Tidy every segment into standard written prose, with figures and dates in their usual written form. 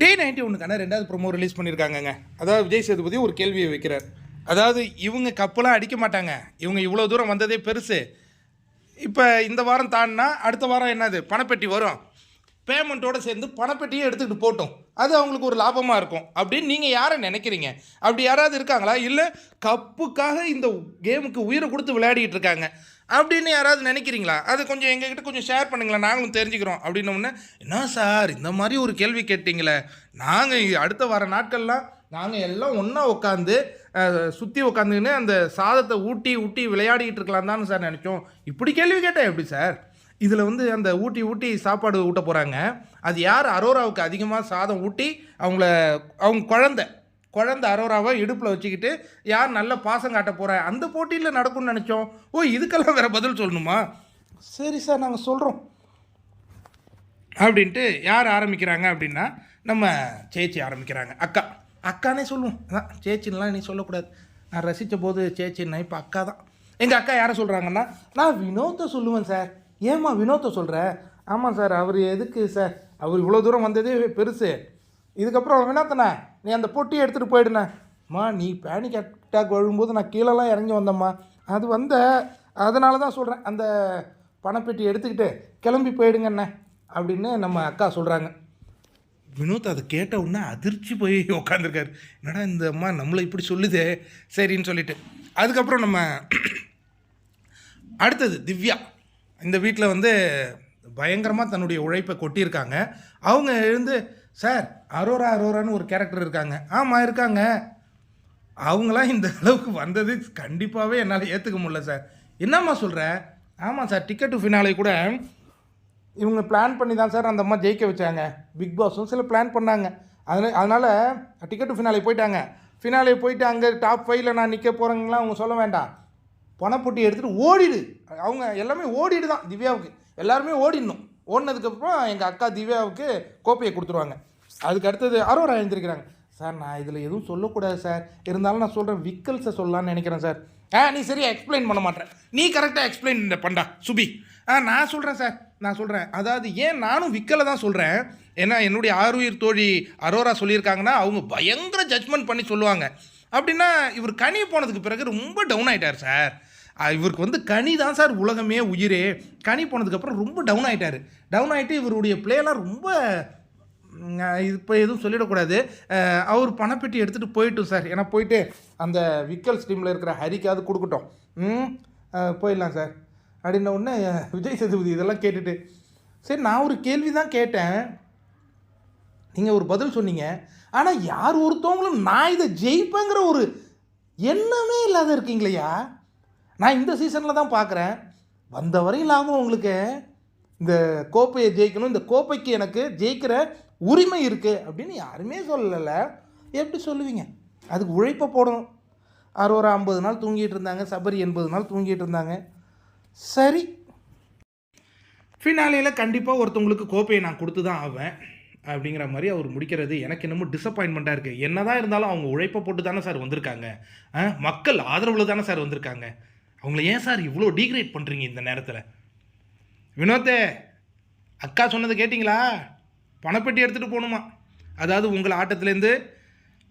டே 91க்கான 2வது promo release பண்ணியிருக்காங்கங்க. அதாவது விஜய் சேதுபதி ஒரு கேள்வியை வைக்கிறார். அதாவது இவங்க கப்பெல்லாம் அடிக்க மாட்டாங்க, இவங்க இவ்வளோ தூரம் வந்ததே பெருசு. இப்போ இந்த வாரம் தாண்டினா அடுத்த வாரம் என்னது பணப்பெட்டி வரும், பேமெண்ட்டோடு சேர்ந்து பணப்பெட்டியே எடுத்துக்கிட்டு போட்டோம், அது அவங்களுக்கு ஒரு லாபமாக இருக்கும் அப்படின்னு நீங்கள் யாரை நினைக்கிறீங்க? அப்படி யாராவது இருக்காங்களா? இல்லை கப்புக்காக இந்த கேமுக்கு உயிரை கொடுத்து விளையாடிட்டு இருக்காங்க அப்படின்னு யாராவது நினைக்கிறீங்களா? அது கொஞ்சம் எங்ககிட்ட கொஞ்சம் ஷேர் பண்ணுங்களேன், நாங்களும் தெரிஞ்சுக்கிறோம். அப்படின்னோடனே என்ன சார் இந்த மாதிரி ஒரு கேள்வி கேட்டிங்களே, நாங்கள் அடுத்த வர நாட்கள்லாம் நாங்கள் எல்லாம் ஒன்றா உட்காந்து சுற்றி உட்காந்துன்னு அந்த சாதத்தை ஊட்டி ஊட்டி விளையாடிக்கிட்டு இருக்கலாம் தானே சார் நினச்சோம். இப்படி கேள்வி கேட்டால் எப்படி சார்? இதில் வந்து அந்த ஊட்டி ஊட்டி சாப்பாடு ஊட்ட போகிறாங்க. அது யார் அரோராவுக்கு அதிகமாக சாதம் ஊட்டி அவங்க குழந்தை அரோராவை இடுப்பில் வச்சுக்கிட்டு யார் நல்ல பாசம் காட்ட போகிற அந்த போட்டியில் நடக்கும்னு நினச்சோம். ஓ, இதுக்கெல்லாம் வேறு பதில் சொல்லணுமா? சரி சார் நாங்கள் சொல்கிறோம் அப்படின்ட்டு யார் ஆரம்பிக்கிறாங்க அப்படின்னா நம்ம சேச்சி ஆரம்பிக்கிறாங்க. அக்கானே சொல்லுவோம். அதான் சேச்சின்லாம் நீ சொல்லக்கூடாது, நான் ரசித்த போது சேச்சின்னா இப்போ அக்கா தான். எங்கள் அக்கா யாரை சொல்கிறாங்கன்னா, நான் வினோத்தை சொல்லுவேன் சார். ஏம்மா வினோத்தை சொல்கிற? ஆமாம் சார், அவர் எதுக்கு சார், அவர் இவ்வளோ தூரம் வந்ததே பெருசு, இதுக்கப்புறம் வினோத்தண்ணா நீ அந்த பொட்டியை எடுத்துகிட்டு போயிடுண்ணே. அம்மா நீ பேனிக் அட்டாக் வரும்போது நான் கீழெல்லாம் இறங்கி வந்தம்மா, அது அதனால தான் சொல்கிறேன், அந்த பணப்பெட்டி எடுத்துக்கிட்டு கிளம்பி போயிடுங்கண்ணே அப்படின்னு நம்ம அக்கா சொல்கிறாங்க. வினோத் அதை கேட்ட உடனே அதிர்ச்சி போய் உட்காந்துருக்காரு. என்னடா இந்த அம்மா நம்மளை இப்படி சொல்லுதே, சரின்னு சொல்லிட்டு. அதுக்கப்புறம் நம்ம அடுத்தது திவ்யா. இந்த வீட்டில் வந்து பயங்கரமாக தன்னுடைய உழைப்பை கொட்டியிருக்காங்க. அவங்க எழுந்து, சார் அரோரான்னு ஒரு கேரக்டர் இருக்காங்க. ஆமாம் இருக்காங்க, அவங்களாம் இந்த அளவுக்கு வந்தது கண்டிப்பாகவே என்னால் ஏற்றுக்க முடியல சார். என்னம்மா சொல்கிற? ஆமாம் சார், டிக்கெட்டு ஃபினாலே கூட இவங்க பிளான் பண்ணி தான் சார் அந்த அம்மா ஜெயிக்க வச்சாங்க. பிக் பாஸும் சில பிளான் பண்ணாங்க. அதனால் டிக்கெட்டு ஃபினாலே போயிட்டு அங்கே டாப் 5ல் நான் நிற்க போகிறேங்களாம் அவங்க சொல்ல வேண்டாம். பணப்பொட்டி எடுத்துகிட்டு ஓடிடு. அவங்க எல்லாமே ஓடிடு தான் திவ்யாவுக்கு, எல்லாருமே ஓடிடணும். ஓடினதுக்கப்புறம் எங்கள் அக்கா திவ்யாவுக்கு கோப்பையை கொடுத்துருவாங்க. அதுக்கு அடுத்தது அரோரா எழுந்திருக்கிறாங்க. சார் நான் இதில் எதுவும் சொல்லக்கூடாது சார், இருந்தாலும் நான் சொல்கிறேன், விக்கல்ஸை சொல்லலான்னு நினைக்கிறேன் சார். நீ சரியாக எக்ஸ்பிளைன் பண்ண மாட்டேன், நீ கரெக்டாக எக்ஸ்பிளைன் பண்ணா சுபி. நான் சொல்கிறேன் சார், நான் சொல்கிறேன். அதாவது ஏன் நானும் விக்கலை தான் சொல்கிறேன், ஏன்னா என்னுடைய ஆறுயிர் தோழி அரோரா சொல்லியிருக்காங்கன்னா அவங்க பயங்கர ஜட்ஜ்மெண்ட் பண்ணி சொல்லுவாங்க. அப்படின்னா இவர் கனி போனதுக்கு பிறகு ரொம்ப டவுன் ஆகிட்டார் சார். இவருக்கு வந்து கனி தான் சார் உலகமே உயிரே. கனி போனதுக்கப்புறம் ரொம்ப டவுன் ஆகிட்டு இவருடைய பிளேலாம் ரொம்ப இப்போ எதுவும் சொல்லிடக்கூடாது. அவர் பணப்பெட்டி எடுத்துகிட்டு போயிட்டோம் சார். ஏன்னா போயிட்டு அந்த விக்கல்ஸ் டீமில் இருக்கிற ஹரிக்காவது கொடுக்கட்டும், போயிடலாம் சார் அப்படின்ன உடனே விஜய் சேதுபதி இதெல்லாம் கேட்டுட்டு, சரி நான் ஒரு கேள்வி தான் கேட்டேன், நீங்கள் ஒரு பதில் சொன்னீங்க, ஆனால் யார் ஒருத்தவங்களும் நான் இதை ஜெயிப்பேங்கிற ஒரு எண்ணமே இல்லாத இருக்கீங்களையா? நான் இந்த சீசனில் தான் பார்க்குறேன். வந்த வரையும் லாபம் உங்களுக்கு, இந்த கோப்பையை ஜெயிக்கணும், இந்த கோப்பைக்கு எனக்கு ஜெயிக்கிற உரிமை இருக்குது அப்படின்னு யாருமே சொல்லலை. எப்படி சொல்லுவீங்க? அதுக்கு உழைப்பை போடணும். அரோரா 50 நாள் தூங்கிட்டு இருந்தாங்க, சபரி 80 நாள் தூங்கிட்டு இருந்தாங்க. சரி, ஃபினாலேயில் கண்டிப்பாக ஒருத்தவங்களுக்கு கோப்பையை நான் கொடுத்து தான் ஆவேன் அப்படிங்கிற மாதிரி அவர் முடிக்கிறது எனக்கு இன்னமும் டிசப்பாயின்மெண்ட்டாக இருக்குது. என்ன தான் இருந்தாலும் அவங்க உழைப்பை போட்டு தானே சார் வந்திருக்காங்க, மக்கள் ஆதரவில் தானே சார் வந்திருக்காங்க. அவங்கள ஏன் சார் இவ்வளோ டீக்ரேட் பண்ணுறீங்க இந்த நேரத்தில்? வினோத்தே, அக்கா சொன்னதை கேட்டிங்களா? பணப்பெட்டி எடுத்துகிட்டு போகணுமா, அதாவது உங்களை ஆட்டத்துலேருந்து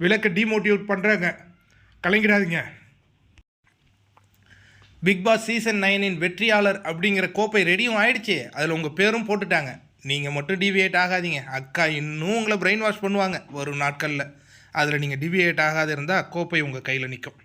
விலக்க டிமோட்டிவேட் பண்ணுறாங்க, கலங்கிடாதீங்க. பிக் பாஸ் சீசன் 9 வெற்றியாளர் அப்படிங்கிற கோப்பை ரெடியும் ஆயிடுச்சு, அதில் உங்கள் பேரும் போட்டுட்டாங்க. நீங்கள் மட்டும் டிவியேட் ஆகாதீங்க. அக்கா இன்னும் உங்களை பிரெயின் வாஷ் பண்ணுவாங்க வரும் நாட்களில். அதில் நீங்கள் டிவியேட் ஆகாது இருந்தால் கோப்பை உங்கள் கையில் நிற்கும்.